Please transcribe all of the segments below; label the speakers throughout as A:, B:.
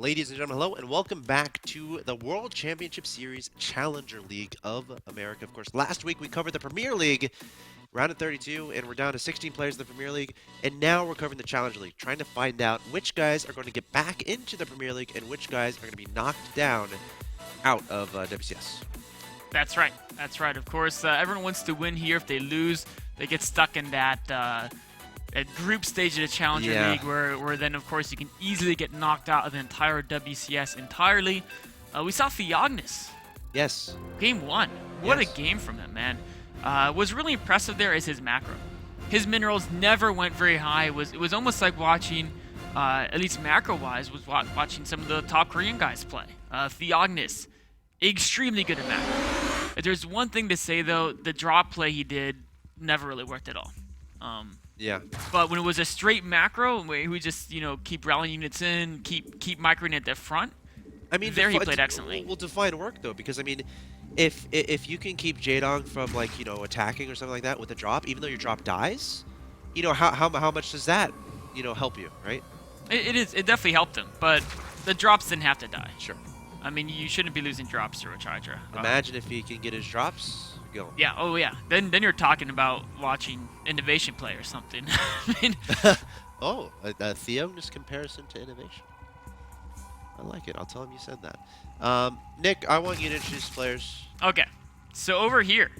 A: Ladies and gentlemen, hello, and welcome back to the World Championship Series Challenger League of America. Of course, last week we covered the Premier League, round of 32, and we're down to 16 players in the Premier League, and now we're covering the Challenger League, trying to find out which guys are going to get back into the Premier League and which guys are going to be knocked down out of WCS.
B: That's right. That's right. Of course, everyone wants to win here. If they lose, they get stuck in that group stage of the Challenger League, where then, of course, you can easily get knocked out of the entire WCS entirely. We saw TheOgnis.
A: Yes.
B: Game 1. What a game from him, man. What's really impressive there is his macro. His minerals never went very high. It was almost like watching, at least macro-wise, was watching some of the top Korean guys play. TheOgnis, extremely good at macro. If there's one thing to say, though, the drop play he did never really worked at all.
A: Yeah.
B: But when it was a straight macro, where he would just, keep rallying units in, keep microing at the front,
A: I mean,
B: there he played excellently.
A: Well, define work, though, because, I mean, if you can keep JaeDong from, like, attacking or something like that with a drop, even though your drop dies, how much does that, help you, right?
B: It definitely helped him, but the drops didn't have to die.
A: Sure.
B: I mean, you shouldn't be losing drops through a Charger.
A: Imagine if he can get his drops going.
B: Yeah, oh yeah. Then you're talking about watching Innovation play or something. I mean,
A: oh, a TheOgnis comparison to Innovation. I like it. I'll tell him you said that. Nick, I want you to introduce players.
B: Okay, so over here,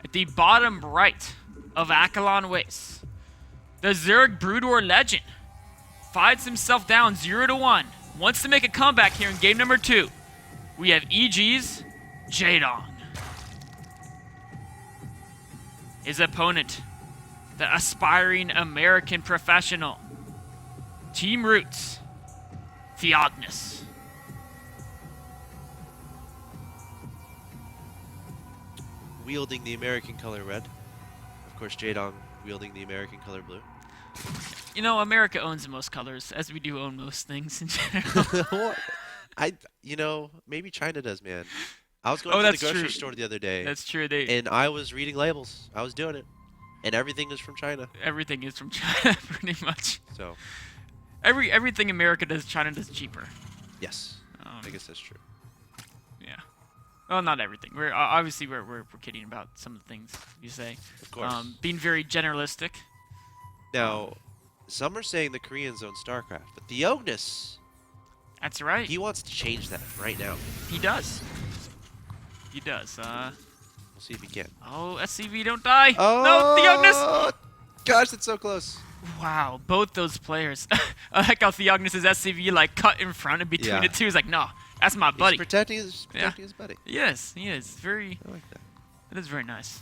B: at the bottom right of Akalon Waste, the Zerg Broodwar legend fights himself down 0-1. Wants to make a comeback here in game number 2. We have EG's JaeDong. His opponent, the aspiring American professional, Team Roots, TheOgnis.
A: Wielding the American color red. Of course, JaeDong wielding the American color blue.
B: America owns the most colors, as we do own most things in general.
A: Maybe China does, man. I was going to the grocery store the other day.
B: That's true.
A: And I was reading labels. I was doing it. And everything is from China.
B: Everything is from China, pretty much.
A: So,
B: everything America does, China does cheaper.
A: yes. I guess that's true.
B: Yeah. Well, not everything. We're obviously we're kidding about some of the things you say.
A: Of course.
B: Being very generalistic.
A: Now, some are saying the Koreans own STARCRAFT, but TheOgnis,
B: That's right.
A: he wants to change that right now.
B: He does. He does.
A: We'll see if he can.
B: Oh, SCV, don't die.
A: Oh,
B: No, TheOgnis.
A: Gosh, that's so close.
B: Wow, both those players. I like how TheOgnis' SCV cut in front and between the two. He's like, no, that's my buddy.
A: He's protecting his buddy.
B: Yes, he is. Very.
A: I like that.
B: That is very nice.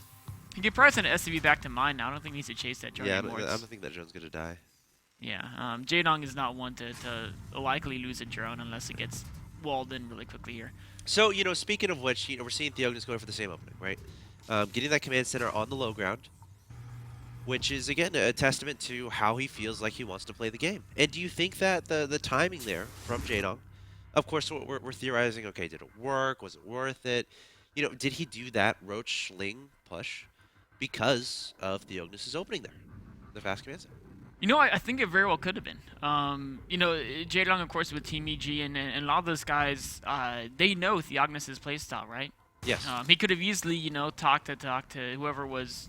B: He could probably send an SCV back to mine now. I don't think he needs to chase that drone anymore.
A: I don't think that drone's gonna die.
B: Yeah, JaeDong is not one to likely lose a drone unless it gets walled in really quickly here.
A: So, speaking of which, we're seeing TheOgnis going for the same opening, right? Getting that command center on the low ground, which is, again, a testament to how he feels like he wants to play the game. And do you think that the timing there from JaeDong, of course, we're theorizing, okay, did it work? Was it worth it? Did he do that Roach Sling push because of TheOgnis' opening there, the fast command center?
B: I think it very well could have been. JaeDong, of course, with Team EG, and a lot of those guys, they know TheOgnis' playstyle, right?
A: Yes.
B: He could have easily, talked to whoever was,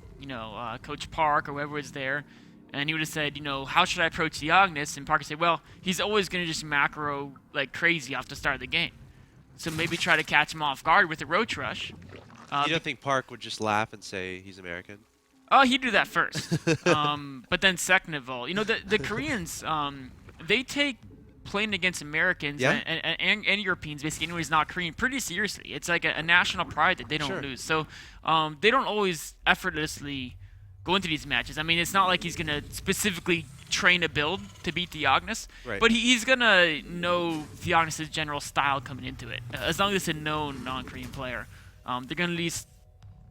B: Coach Park or whoever was there, and he would have said, how should I approach TheOgnis? And Park would say, well, he's always going to just macro like crazy off the start of the game. So maybe try to catch him off guard with a Roach Rush.
A: You don't think Park would just laugh and say he's American?
B: Oh, he'd do that first. But then second of all, the Koreans, they take playing against Americans and Europeans, basically anyone who's not Korean, pretty seriously. It's like a national pride that they don't lose. So they don't always effortlessly go into these matches. I mean, it's not like he's going to specifically train a build to beat TheOgnis, but he's going to know TheOgnis' general style coming into it. As long as it's a known non-Korean player, they're going to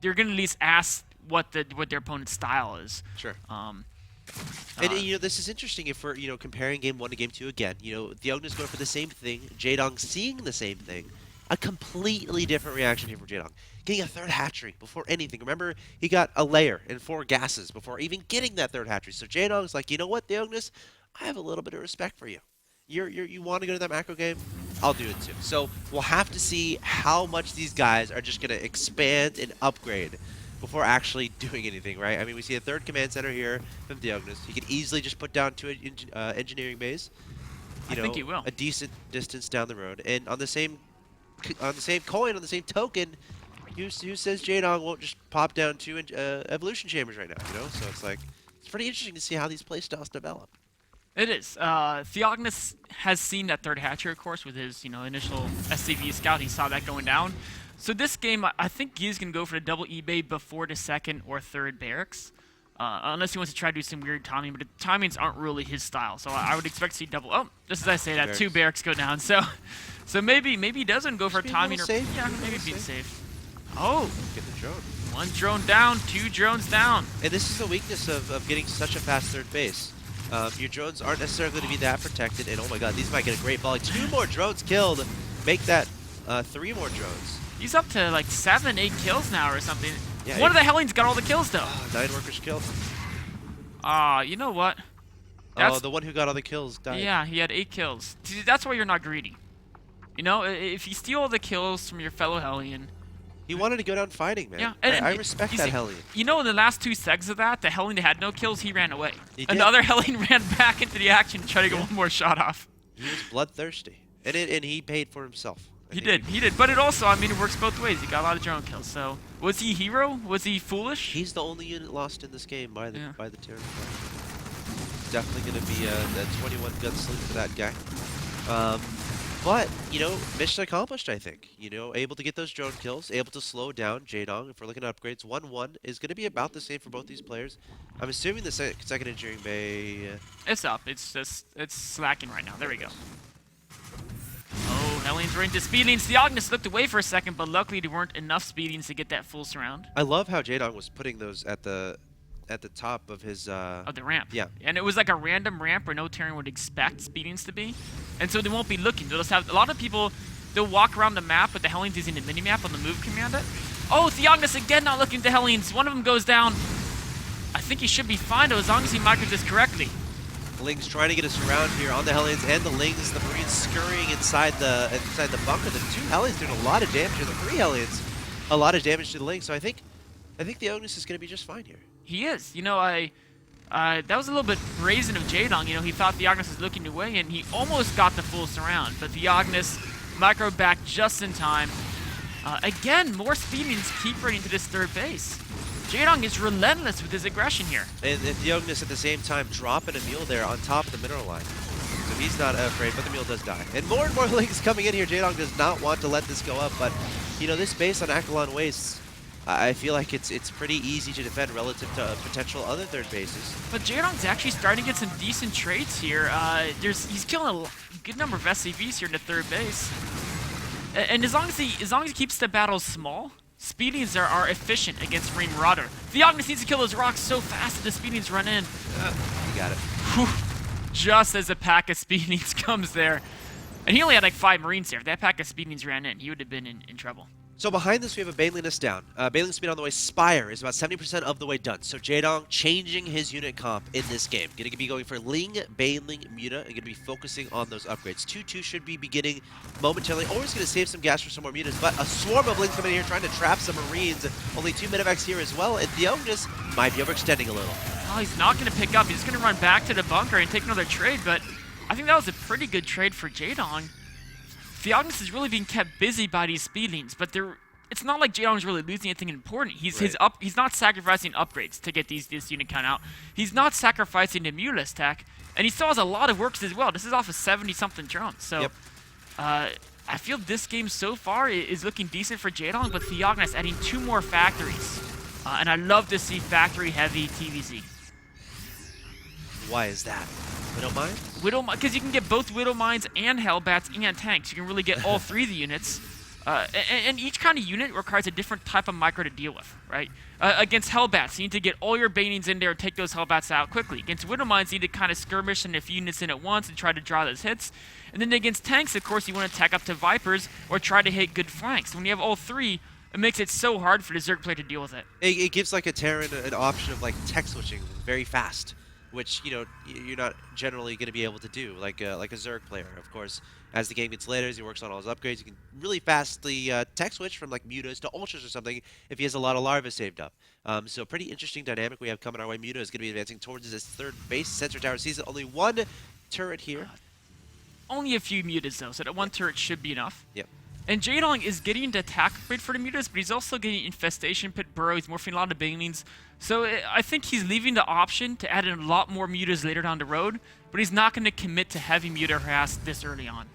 B: at least ask what their opponent's style is.
A: Sure. And this is interesting if we're comparing game 1 to game 2 again. TheOgnis going for the same thing, JaeDong seeing the same thing. A completely different reaction here from JaeDong. Getting a third hatchery before anything. Remember, he got a layer and 4 gases before even getting that third hatchery. So JaeDong's like, you know what, TheOgnis? I have a little bit of respect for you. you want to go to that macro game, I'll do it too. So we'll have to see how much these guys are just going to expand and upgrade before actually doing anything, right? I mean, we see a third command center here from TheOgnis. He could easily just put down 2 engineering bays,
B: I think he will.
A: a decent distance down the road. And on the same coin, on the same token, who says JaeDong won't just pop down 2 evolution chambers right now, So it's like, it's pretty interesting to see how these playstyles develop.
B: It is. TheOgnis has seen that third hatchery, of course, with his initial SCV scout. He saw that going down. So this game, I think he's going to go for the double eBay before the second or third barracks. Unless he wants to try to do some weird timing, but the timings aren't really his style. So I would expect to see double. Oh, just as I say that, 2 barracks go down. So maybe he doesn't go for
A: Just
B: timing or
A: safe.
B: yeah, maybe be safe. Oh,
A: Get the drone.
B: 1 drone down, 2 drones down.
A: And this is the weakness of getting such a fast third base. Your drones aren't necessarily going to be that protected, and oh my god, these might get a great volley. 2 more drones killed, make that 3 more drones.
B: He's up to like 7, 8 kills now or something.
A: Yeah,
B: One of the Hellions got all the kills though.
A: 9 workers killed.
B: You know what?
A: Oh, the one who got all the kills died.
B: Yeah, he had 8 kills. See, that's why you're not greedy. If you steal all the kills from your fellow Hellion.
A: He wanted to go down fighting, man.
B: Yeah,
A: I respect that Hellion.
B: In the last 2 segs of that, the Hellion that had no kills, he ran away.
A: He did.
B: And the other Hellion ran back into the action to try to get one more shot off.
A: He was bloodthirsty. And he paid for himself.
B: He did. But it also, it works both ways. He got a lot of drone kills. So, was he hero? Was he foolish?
A: He's the only unit lost in this game by the Terran. Definitely going to be a 21 gun salute for that guy. But, mission accomplished, I think. Able to get those drone kills, able to slow down JaeDong. If we're looking at upgrades, 1-1 is going to be about the same for both these players. I'm assuming the second engineering bay...
B: It's up. It's slacking right now. There we go. Oh, Hellions were into speedings. TheOgnis looked away for a second, but luckily there weren't enough speedings to get that full surround.
A: I love how JaeDong was putting those at the top of his...
B: Of the ramp.
A: Yeah.
B: And it was like a random ramp where no Terran would expect speedings to be. And so they won't be looking. They'll just have... A lot of people, they'll walk around the map with the Hellions using the mini-map on the move command. Oh, TheOgnis again not looking at the Hellions. One of them goes down. I think he should be fine, though, as long as he micros this correctly.
A: Lings trying to get us around here on the Hellions and the Lings. The Marines scurrying inside the bunker. The 2 Hellions doing a lot of damage here. The 3 Hellions, a lot of damage to the Lings. So I think TheOgnis is going to be just fine here.
B: He is. That was a little bit brazen of JaeDong. He thought TheOgnis was looking away, and he almost got the full surround. But TheOgnis micro back just in time. Again, more speedings keep running to this third base. JaeDong is relentless with his aggression here.
A: And TheOgnis at the same time dropping a mule there on top of the mineral line. So he's not afraid, but the mule does die. And more Lings coming in here. JaeDong does not want to let this go up, but this base on Akalon Wastes, I feel like it's pretty easy to defend relative to potential other third bases.
B: But JaeDong's actually starting to get some decent trades here. He's killing a good number of SCVs here in the third base. And as long as he keeps the battles small, speedings are efficient against Marine Marauder. TheOgnis needs to kill those rocks so fast that the speedings run in.
A: You got it.
B: Whew. Just as a pack of speedings comes there. And he only had like 5 Marines there. If that pack of speedings ran in, he would have been in trouble.
A: So behind this, we have a Baneliness down. Baneling speed on the way. Spire is about 70% of the way done. So JaeDong changing his unit comp in this game. Going to be going for Ling, Baneling, Muta, and going to be focusing on those upgrades. 2-2 should be beginning momentarily. Always going to save some gas for some more mutas, but a swarm of Lings coming in here trying to trap some Marines. Only 2 Medivacs here as well, and TheOgnis might be overextending a little.
B: Oh, he's not going to pick up. He's going to run back to the bunker and take another trade, but I think that was a pretty good trade for JaeDong. TheOgnis is really being kept busy by these speedlings, but it's not like JaeDong is really losing anything important. He's not sacrificing upgrades to get this unit count out. He's not sacrificing the Mule stack, and he still has a lot of works as well. This is off of 70-something drones, so
A: yep.
B: I feel this game so far is looking decent for JaeDong, but TheOgnis adding 2 more factories, and I love to see factory-heavy TVZ.
A: Why is that? Widow Mines?
B: Because you can get both Widow Mines and Hellbats and tanks. You can really get all 3 of the units. And each kind of unit requires a different type of micro to deal with, right? Against Hellbats, you need to get all your Banings in there and take those Hellbats out quickly. Against Widow Mines, you need to kind of skirmish and a few units in at once and try to draw those hits. And then against tanks, of course, you want to attack up to Vipers or try to hit good flanks. When you have all 3, it makes it so hard for the Zerg player to deal with it.
A: It gives like a Terran an option of like tech switching very fast which you're not generally going to be able to do like a Zerg player. Of course, as the game gets later, as he works on all his upgrades, you can really fastly tech switch from like mutas to ultras or something if he has a lot of larvae saved up. So pretty interesting dynamic we have coming our way. Muta is going to be advancing towards his third base. Sensor tower sees only one turret here.
B: Only a few mutas though, so that one turret should be enough.
A: Yep.
B: And JaeDong is getting the attack rate for the mutas, but he's also getting infestation pit burrow. He's morphing a lot of banelings. So I think he's leaving the option to add in a lot more mutas later down the road, but he's not going to commit to heavy muta harass this early on.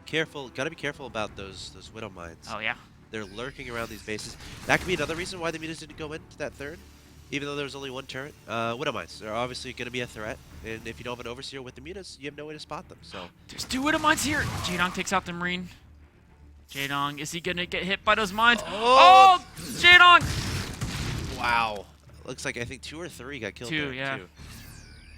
A: Careful, gotta be careful about those widow mines.
B: Oh yeah.
A: They're lurking around these bases. That could be another reason why the mutas didn't go into that third, even though there was only one turret. Widow mines are obviously going to be a threat, and if you don't have an overseer with the mutas, you have no way to spot them. So
B: there's 2 widow mines here. JaeDong takes out the marine. JaeDong, is he gonna get hit by those mines? Oh, JaeDong!
A: Wow. Looks like I think 2 or 3 got killed.
B: 2,
A: there.
B: yeah.
A: 2.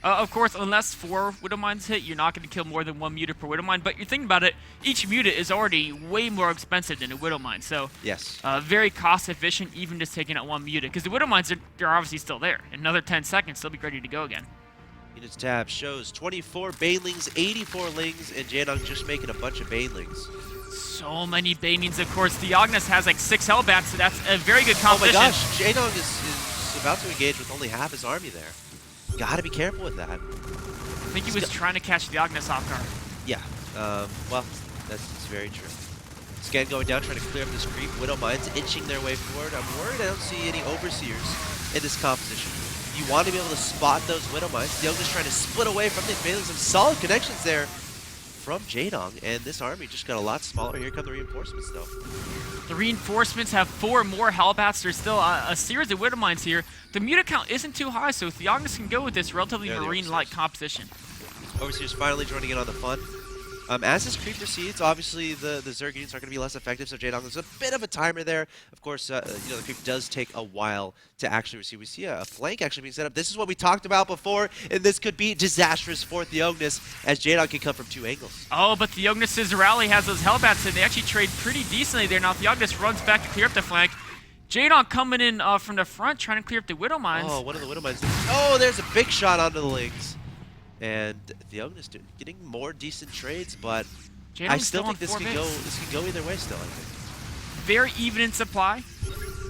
B: Of course, unless 4 widow mines hit, you're not going to kill more than 1 muta per widow mine. But you're thinking about it, each muta is already way more expensive than a widow mine. So
A: yes,
B: very cost efficient, even just taking out 1 muta. Because the widow mines they're obviously still there. In another 10 seconds, they'll be ready to go again.
A: Units tab shows 24 banelings, 84 lings, and JaeDong just making a bunch of banelings.
B: So many banelings, of course. TheOgnis has like 6 hellbats, so that's a very good competition.
A: Oh my gosh, JaeDong is about to engage with only half his army there. Gotta be careful with that.
B: I think he was trying to catch TheOgnis off guard.
A: Yeah, well, that's very true. Scan going down, trying to clear up this creep. Widow mines inching their way forward. I'm worried I don't see any overseers in this composition. You want to be able to spot those widow mines. TheOgnis trying to split away from these banelings. Some solid connections there from JaeDong, and this army just got a lot smaller. Here come the reinforcements, though.
B: The reinforcements have 4 more hellbats. There's still a series of widow mines here. The muta count isn't too high, so TheOgnis can go with this relatively marine-like composition.
A: Overseers finally joining in on the fun. As this creep proceeds, obviously the Zerg units are going to be less effective, so JaeDong, there's a bit of a timer there. Of course, the creep does take a while to actually receive. We see a flank actually being set up. This is what we talked about before, and this could be disastrous for TheOgnis, as JaeDong can come from 2 angles.
B: Oh, but TheOgnis' rally has those hellbats, and they actually trade pretty decently there. Now TheOgnis runs back to clear up the flank. JaeDong coming in from the front, trying to clear up the widow mines.
A: Oh, one of the widow mines. Oh, there's a big shot onto the lings. And TheOgnis getting more decent trades, but I still think this could go either way still, I think.
B: Very even in supply,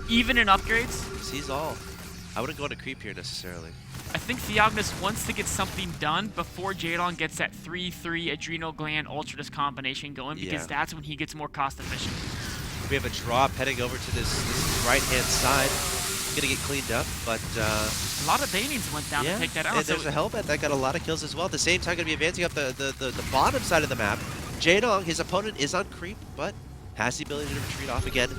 B: even in upgrades.
A: Sees all. I wouldn't go into creep here necessarily.
B: I think TheOgnis wants to get something done before JaeDong gets that 3-3 adrenal gland ultra combination going, because that's when he gets more cost efficient.
A: We have a drop heading over to this right-hand side. Gonna get cleaned up, but
B: a lot of banings went down to take that out.
A: And there's a hellbat that got a lot of kills as well. At the same time, gonna be advancing up the bottom side of the map. JaeDong, his opponent, is on creep, but has the ability to retreat off again.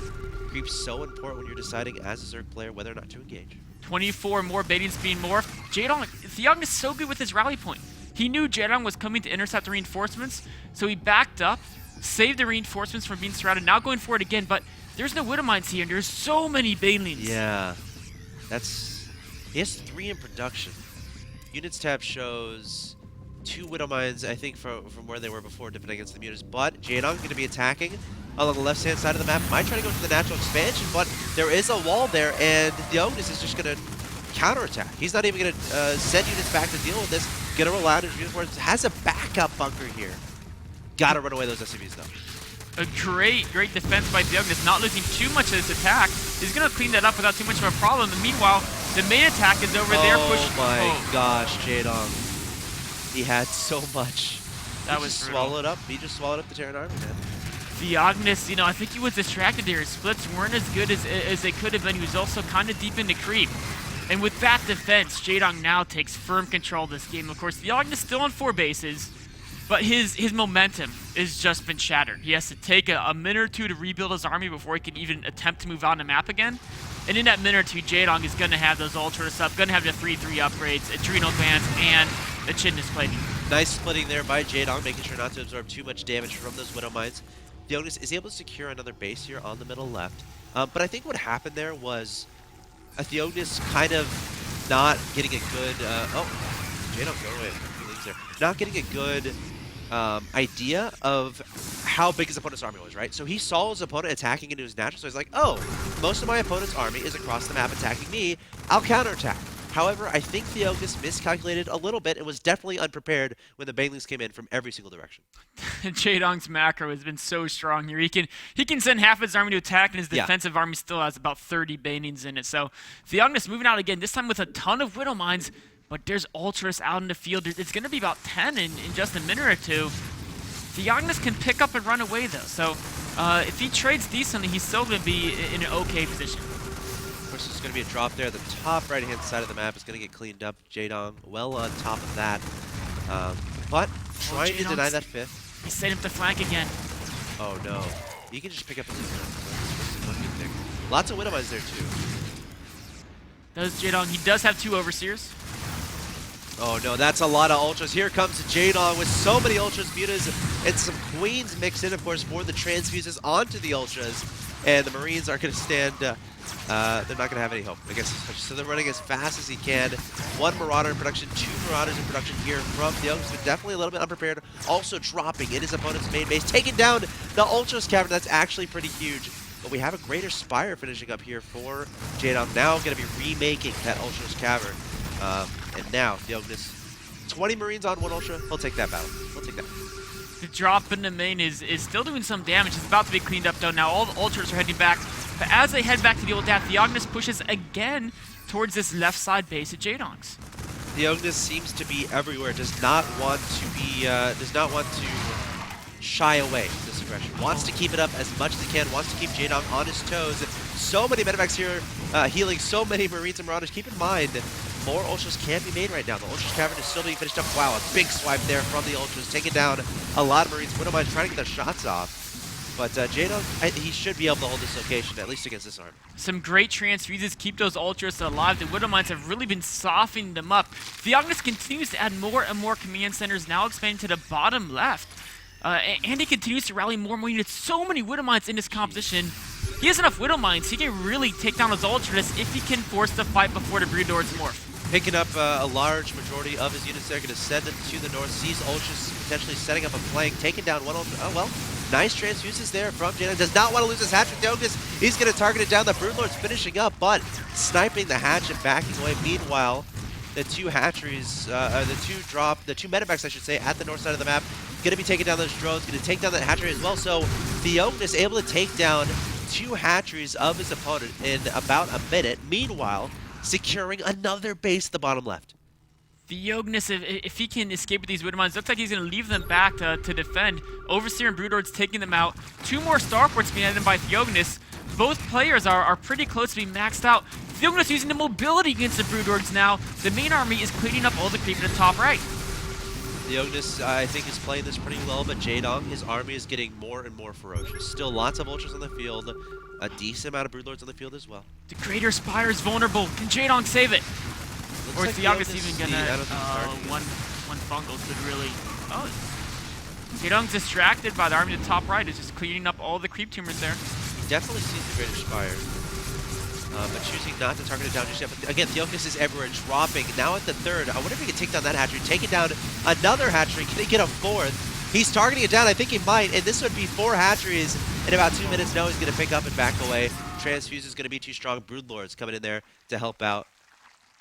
A: Creep's so important when you're deciding as a Zerg player whether or not to engage.
B: 24 more banings being morphed. TheOgnis is so good with his rally point. He knew JaeDong was coming to intercept the reinforcements, so he backed up, saved the reinforcements from being surrounded, now going for it again, but there's no widow mines here, and there's so many banelings.
A: Yeah. He has 3 in production. Units tab shows 2 widow mines, I think, from where they were before, defending against the mutas. But JaeDong going to be attacking along the left-hand side of the map. Might try to go to the natural expansion, but there is a wall there, and TheOgnis is just going to counterattack. He's not even going to send units back to deal with this. Going to rely on his reinforcements. Has a backup bunker here. Got to run away those SCVs, though.
B: A great defense by TheOgnis, not losing too much of this attack. He's going to clean that up without too much of a problem. And meanwhile, the main attack is over there pushing.
A: Oh my gosh, JaeDong. He had so much.
B: That was
A: swallowed up. He just swallowed up the Terran army, man.
B: TheOgnis, I think he was distracted there. His splits weren't as good as they could have been. He was also kind of deep into creep. And with that defense, JaeDong now takes firm control of this game. Of course, TheOgnis still on 4 bases. But his momentum has just been shattered. He has to take a minute or 2 to rebuild his army before he can even attempt to move on the map again. And in that minute or 2, JaeDong is going to have those ultras up, going to have the 3-3 upgrades, adrenal glands, and the Chitness plating.
A: Nice splitting there by JaeDong, making sure not to absorb too much damage from those widow mines. TheOgnis is able to secure another base here on the middle left. But I think what happened there was TheOgnis kind of not getting a good... JaeDong go away. There. Not getting a good idea of how big his opponent's army was, right? So he saw his opponent attacking into his natural, so he's like, oh, most of my opponent's army is across the map attacking me. I'll counterattack. However, I think TheOgnis miscalculated a little bit and was definitely unprepared when the banelings came in from every single direction.
B: JaeDong's macro has been so strong here. He can send half his army to attack, and his defensive army still has about 30 banelings in it. So TheOgnis moving out again, this time with a ton of Widow Mines, but there's Ultras out in the field. It's going to be about 10 in just a minute or two. TheOgnis can pick up and run away, though. So if he trades decently, he's still going to be in an okay position.
A: Of course, there's going to be a drop there. The top right-hand side of the map is going to get cleaned up. JaeDong well on top of that. But trying to deny that 5th.
B: He set him to flank again.
A: Oh, no. You can just pick up his one good thing. Lots of Widow Mines there, too.
B: Does JaeDong. He does have 2 Overseers.
A: Oh, no. That's a lot of Ultras. Here comes JaeDong with so many Ultras, Mutas, and some Queens mixed in, of course, for the transfuses onto the Ultras. And the Marines are going to stand... they're not going to have any hope against this push. So they're running as fast as he can. 1 Marauder in production, 2 Marauders in production here from TheOgnis, but definitely a little bit unprepared. Also dropping in his opponent's main base, taking down the Ultras Cavern. That's actually pretty huge. But we have a Greater Spire finishing up here for JaeDong. Now going to be remaking that Ultras Cavern. And now TheOgnis, 20 Marines on 1 Ultra. He'll take that battle. He'll take that.
B: The drop in the main is still doing some damage. It's about to be cleaned up, though. Now all the Ultras are heading back. But as they head back to the old dap, TheOgnis pushes again towards this left side base of JaeDong's.
A: TheOgnis seems to be everywhere. Does not want to shy away from this aggression. Wants to keep it up as much as he can. Wants to keep JaeDong on his toes. So many medevacs here, healing so many Marines and Marauders. Keep in mind, more Ultras can be made right now. The Ultras Cavern is still being finished up. Wow, a big swipe there from the Ultras, taking down a lot of Marines. Widow Mines trying to get their shots off. But JaeDong, he should be able to hold this location, at least against this army.
B: Some great transfuses keep those Ultras alive. The Widow Mines have really been softening them up. TheOgnis continues to add more and more command centers, now expanding to the bottom left. And he continues to rally more and more units. So many Widow Mines in this composition. He has enough Widow Mines. He can really take down his Ultras if he can force the fight before the Brood Lords morph.
A: Picking up a large majority of his units there, going to send them to the north. Sees Ultras potentially setting up a flank, taking down 1 Ultra. Oh, well. Nice transfuses there from JaeDong. Does not want to lose his hatch with TheOgnis. He's going to target it down. The Broodlord's finishing up, but sniping the hatch and backing away. Meanwhile, the 2 hatcheries, the 2 medevacs, I should say, at the north side of the map, going to be taking down those drones, going to take down that hatchery as well. So TheOgnis able to take down 2 hatcheries of his opponent in about a minute. Meanwhile, securing another base at the bottom left.
B: TheOgnis, if he can escape with these Widow Mines, looks like he's going to leave them back to defend. Overseer and Broodlords taking them out. 2 more Starports being added by TheOgnis. Both players are pretty close to being maxed out. TheOgnis using the mobility against the Broodlords now. The main army is cleaning up all the creep in the top right.
A: TheOgnis, I think, is playing this pretty well, but JaeDong, his army is getting more and more ferocious. Still lots of Ultras on the field, a decent amount of Broodlords on the field as well.
B: The Greater Spire is vulnerable. Can JaeDong save it? Or is TheOgnis even gonna one fungal could really JaeDong's distracted by the army to the top right, is just cleaning up all the creep tumors there.
A: He definitely sees the Greater Spire. But choosing not to target it down just yet. But again, TheOgnis is everywhere, dropping. Now at the 3rd, I wonder if he can take down that hatchery, taking down another hatchery. Can he get a 4th? He's targeting it down, I think he might, and this would be 4 hatcheries in about 2 minutes. No, he's gonna pick up and back away. Transfuse is gonna be too strong. Broodlords coming in there to help out.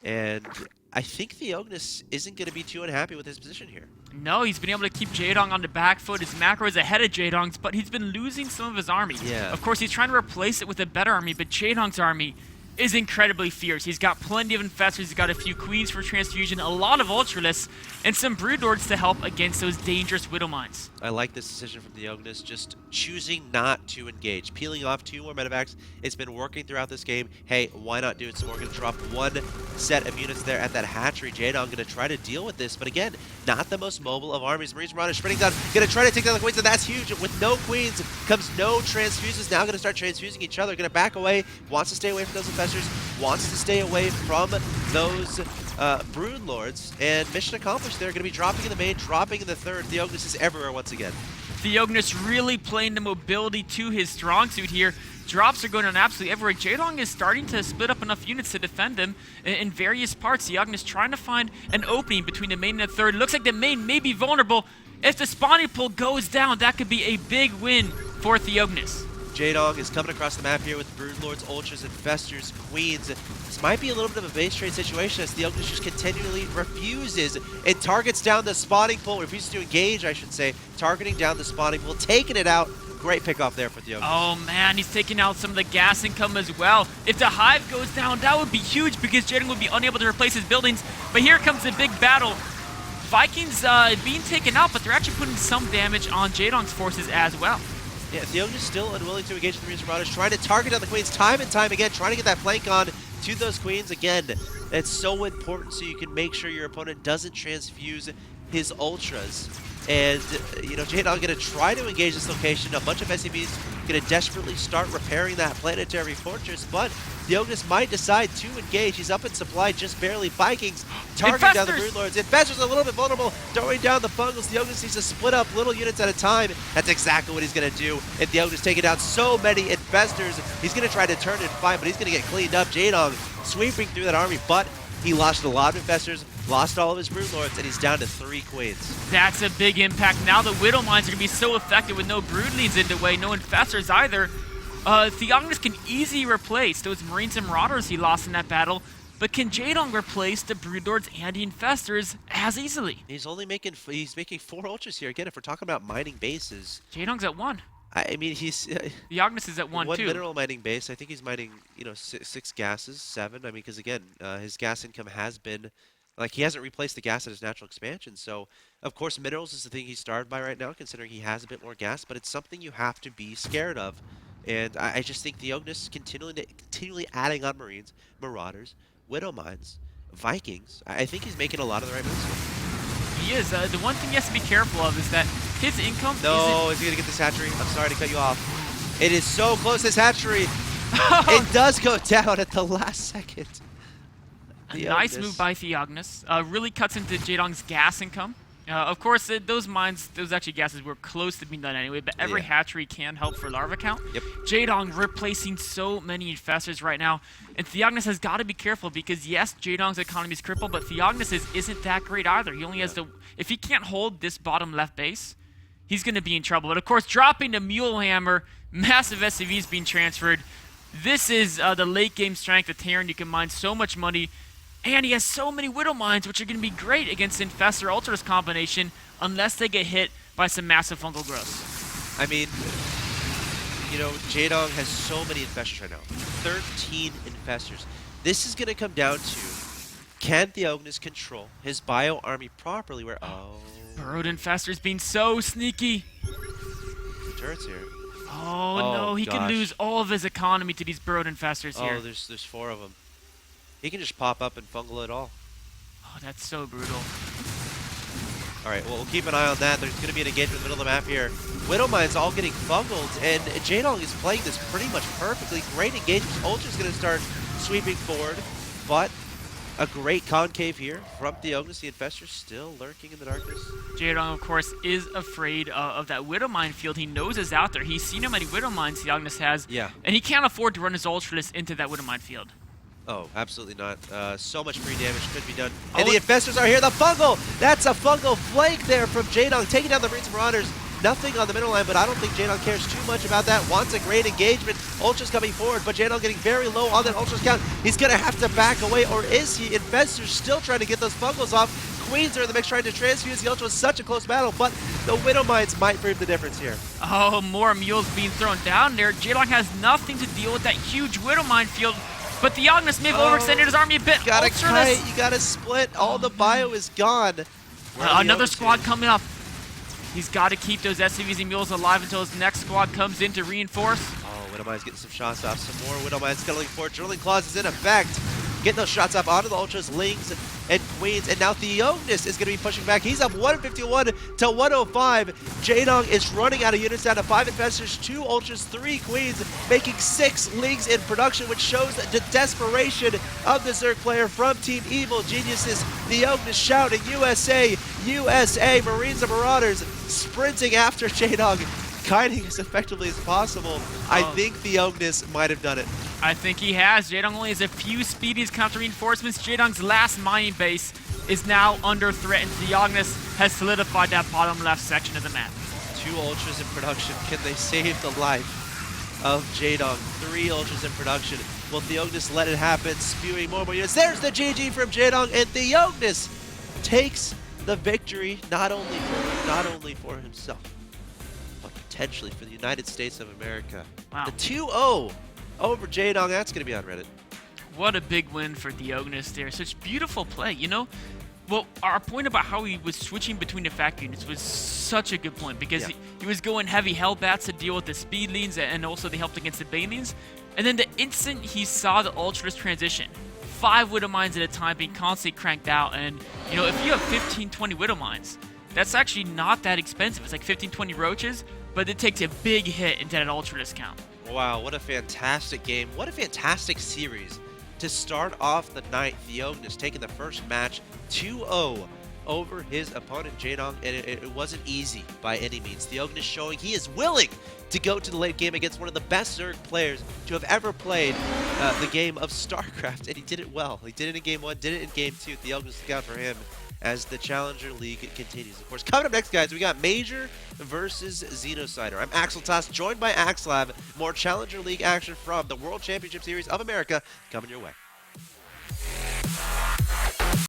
A: And I think TheOgnis isn't going to be too unhappy with his position here.
B: No, he's been able to keep JaeDong on the back foot. His macro is ahead of JaeDong's, but he's been losing some of his army.
A: Yeah.
B: Of course, he's trying to replace it with a better army, but JaeDong's army is incredibly fierce. He's got plenty of infestors. He's got a few queens for transfusion, a lot of Ultralists, and some Broodlords to help against those dangerous Widow Mines.
A: I like this decision from TheOgnis, just choosing not to engage. Peeling off 2 more medevacs. It's been working throughout this game. Hey, why not do it? So we're going to drop 1 set of units there at that hatchery. JaeDong going to try to deal with this, but again, not the most mobile of armies. Marines Marauders sprinting down, going to try to take down the queens, and that's huge. With no queens comes no transfuses. Now going to start transfusing each other. Going to back away, wants to stay away from those infestors, wants to stay away from those Broodlords, and mission accomplished. They're going to be dropping in the main, dropping in the 3rd. TheOgnis is everywhere once again.
B: TheOgnis really playing the mobility to his strong suit here. Drops are going on absolutely everywhere. JaeDong is starting to split up enough units to defend him in various parts. TheOgnis trying to find an opening between the main and the 3rd. Looks like the main may be vulnerable. If the spawning pool goes down, that could be a big win for TheOgnis.
A: JaeDong is coming across the map here with Broodlords, Ultras, Infestors, Queens. This might be a little bit of a base trade situation as TheOgnis just continually refuses and targets down the spawning pool, refuses to engage, I should say, targeting down the spawning pool, taking it out. Great pickoff there for TheOgnis.
B: Oh man, he's taking out some of the gas income as well. If the hive goes down, that would be huge because JaeDong would be unable to replace his buildings. But here comes the big battle. Vikings being taken out, but they're actually putting some damage on JaeDong's forces as well.
A: Yeah, TheOgnis still unwilling to engage the Marines Marauders, trying to target down the Queens time and time again, trying to get that flank on to those Queens. Again, that's so important so you can make sure your opponent doesn't transfuse his Ultras. And, you know, JaeDong going to try to engage this location. A bunch of SCVs going to desperately start repairing that planetary fortress, but TheOgnis might decide to engage. He's up in supply just barely. Vikings targeting down the Broodlords. Infestors a little bit vulnerable, throwing down the Fungals. TheOgnis needs to split up little units at a time. That's exactly what he's going to do. And TheOgnis taking down so many Infestors. He's going to try to turn and fight, but he's going to get cleaned up. JaeDong sweeping through that army, but he lost a lot of Infestors, lost all of his Broodlords, and he's down to 3 Queens.
B: That's a big impact. Now the Widow Mines are going to be so effective with no Broodlings in the way, no Infestors either. TheOgnis can easily replace those Marines and Marauders he lost in that battle, but can JaeDong replace the Broodlords and the Infestors as easily?
A: He's making 4 Ultras here. Again, if we're talking about mining bases,
B: JaeDong's at 1.
A: I mean, he's
B: TheOgnis is at 1
A: one
B: too.
A: mineral mining base. I think he's mining, you know, 6 gases, 7. I mean, because again, his gas income has been, like, he hasn't replaced the gas at his natural expansion. So, of course, minerals is the thing he's starved by right now, considering he has a bit more gas. But it's something you have to be scared of. And I just think TheOgnis continually adding on Marines, Marauders, Widow Mines, Vikings. I think he's making a lot of the right moves.
B: He is. The one thing he has to be careful of is that his income
A: No, is he going to get this hatchery? I'm sorry to cut you off. It is so close, this hatchery. It does go down at the last second.
B: Nice move by TheOgnis. Really cuts into JaeDong's gas income. Of course, those mines, those actually gases were close to being done anyway, but every hatchery can help for larva count.
A: Yep.
B: JaeDong replacing so many Infestors right now, and TheOgnis has got to be careful because, yes, JaeDong's economy is crippled, but TheOgnis isn't that great either. He only has to, if he can't hold this bottom left base, he's going to be in trouble. But, of course, dropping the Mule Hammer, massive SCVs being transferred. This is the late game strength of Terran. You can mine so much money. And he has so many Widow Mines, which are going to be great against Infestor Ultras combination, unless they get hit by some massive fungal growth.
A: I mean, you know, JaeDong has so many Infestors right now. 13 Infestors. This is going to come down to, can TheOgnis control his bio army properly where,
B: Burrowed Infestors being so sneaky.
A: The turret's here.
B: Oh no, he could lose all of his economy to these Burrowed Infestors here.
A: Oh, there's 4 of them. He can just pop up and fungal it all.
B: Oh, that's so brutal.
A: All right, well, we'll keep an eye on that. There's going to be an engagement in the middle of the map here. Widow Mines all getting fungaled, and JaeDong is playing this pretty much perfectly. Great engagement. Ultra's going to start sweeping forward, but a great concave here from TheOgnis. The Infestor still lurking in the darkness.
B: JaeDong, of course, is afraid of that Widow Mine field. He knows is out there. He's seen how many Widow Mines TheOgnis has, and he can't afford to run his Ultralist into that Widow Mine field.
A: Oh, absolutely not. So much free damage could be done. And the Infestors are here. The fungal! That's a fungal flank there from JaeDong, taking down the Marines and Marauders. Nothing on the middle line, but I don't think JaeDong cares too much about that. Wants a great engagement. Ultra's coming forward, but JaeDong getting very low on that Ultra's count. He's going to have to back away, or is he? Infestors still trying to get those fungals off. Queens are in the mix trying to transfuse. The Ultra was such a close battle, but the Widow Mines might prove the difference here.
B: Oh, more mules being thrown down there. JaeDong has nothing to deal with that huge Widow Mine field. But TheOgnis may have overextended his army a bit.
A: You gotta kite, you gotta split. All the bio is gone.
B: Another squad coming up. He's got to keep those SCVs and mules alive until his next squad comes in to reinforce.
A: Oh, Widow Mine's getting some shots off. Some more Widow Mines scuttling forward. Drilling Claws is in effect. Getting those shots off onto the Ultras, Lings, and Queens. And now TheOgnis is going to be pushing back. He's up 151 to 105. JaeDong is running out of units down to 5 Infestors, 2 Ultras, 3 Queens, making 6 Lings in production, which shows the desperation of the Zerg player from Team Evil Geniuses. TheOgnis shouting, USA, USA, Marines and Marauders sprinting after JaeDong, kiting as effectively as possible. I think TheOgnis might have done it.
B: I think he has. JaeDong only has a few speedies counter reinforcements. JaeDong's last mining base is now under threat, and TheOgnis has solidified that bottom left section of the map.
A: 2 Ultras in production. Can they save the life of JaeDong. 3 ultras in production. Will TheOgnis let it happen, spewing more units? There's the GG from JaeDong, and TheOgnis takes the victory not only for himself, but potentially for the United States of America.
B: Wow.
A: The 2-0 over JaeDong. That's going to be on Reddit.
B: What a big win for TheOgnis there. Such beautiful play, you know? Well, our point about how he was switching between the fact units was such a good point, because he was going heavy Hellbats to deal with the speed leans, and also they helped against the Bane leans. And then the instant he saw the Ultras transition, 5 Widow Mines at a time being constantly cranked out, and you know, if you have 15, 20 Widow Mines, that's actually not that expensive. It's like 15, 20 Roaches, but it takes a big hit into that Ultra discount.
A: Wow, what a fantastic game. What a fantastic series. To start off the night, TheOgnis taking the first match 2-0 over his opponent JaeDong, and it wasn't easy by any means. TheOgnis showing he is willing to go to the late game against one of the best Zerg players to have ever played the game of StarCraft, and he did it well. He did it in Game 1, did it in Game 2. TheOgnis, look out for him as the Challenger League continues. Of course, coming up next, guys, we got Major versus Xenocider. I'm Axel Toss, joined by Axlab. More Challenger League action from the World Championship Series of America coming your way.